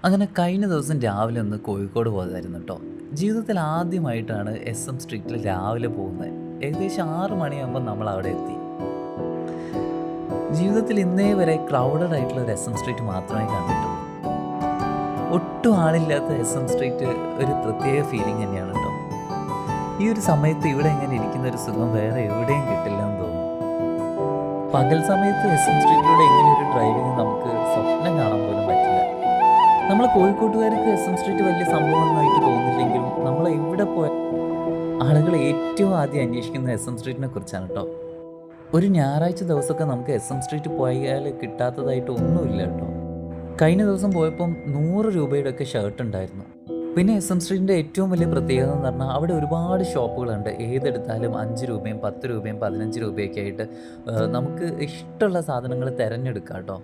അങ്ങനെ കഴിഞ്ഞ ദിവസം രാവിലെ ഒന്ന് കോഴിക്കോട് പോയതായിരുന്നു കേട്ടോ. ജീവിതത്തിൽ ആദ്യമായിട്ടാണ് എസ്.എം. സ്ട്രീറ്റിൽ രാവിലെ പോകുന്നത്. ഏകദേശം 6 മണിയാകുമ്പോൾ നമ്മൾ അവിടെ എത്തി. ജീവിതത്തിൽ ഇന്നേ വരെ ക്രൗഡഡ് ആയിട്ടുള്ള ഒരു എസ്.എം. സ്ട്രീറ്റ് മാത്രമേ കണ്ടിട്ടുള്ളൂ. ഒട്ടും ആളില്ലാത്ത എസ്.എം. സ്ട്രീറ്റ് ഒരു പ്രത്യേക ഫീലിംഗ് തന്നെയാണ് കേട്ടോ. ഈ ഒരു സമയത്ത് ഇവിടെ ഇങ്ങനെ ഇരിക്കുന്ന ഒരു സുഖം വേറെ എവിടെയും കിട്ടില്ലെന്ന് തോന്നുന്നു. പകൽ സമയത്ത് എസ്.എം. സ്ട്രീറ്റിലൂടെ ഇങ്ങനെ ഒരു ഡ്രൈവിംഗ് നമുക്ക് സ്വപ്നം കാണാൻ പോലും പറ്റില്ല. നമ്മൾ കോഴിക്കോട്ടുകാർക്ക് എസ്.എം. സ്ട്രീറ്റ് വലിയ സംഭവമൊന്നായിട്ട് തോന്നില്ലെങ്കിലും നമ്മൾ എവിടെ പോയ ആളുകൾ ഏറ്റവും ആദ്യം അന്വേഷിക്കുന്ന എസ്.എം. സ്ട്രീറ്റിനെ കുറിച്ചാണ് കേട്ടോ. ഒരു ഞായറാഴ്ച ദിവസമൊക്കെ നമുക്ക് എസ്.എം. സ്ട്രീറ്റ് പോയാൽ കിട്ടാത്തതായിട്ട് ഒന്നുമില്ല കേട്ടോ. കഴിഞ്ഞ ദിവസം പോയപ്പം 100 രൂപയുടെ ഒക്കെ ഷർട്ട് ഉണ്ടായിരുന്നു. പിന്നെ എസ്.എം. സ്ട്രീറ്റിൻ്റെ ഏറ്റവും വലിയ പ്രത്യേകത എന്ന് പറഞ്ഞാൽ അവിടെ ഒരുപാട് ഷോപ്പുകളുണ്ട്. ഏതെടുത്താലും 5 രൂപയും 10 രൂപയും 15 രൂപയൊക്കെ ആയിട്ട് നമുക്ക് ഇഷ്ടമുള്ള സാധനങ്ങൾ തിരഞ്ഞെടുക്കാം കേട്ടോ.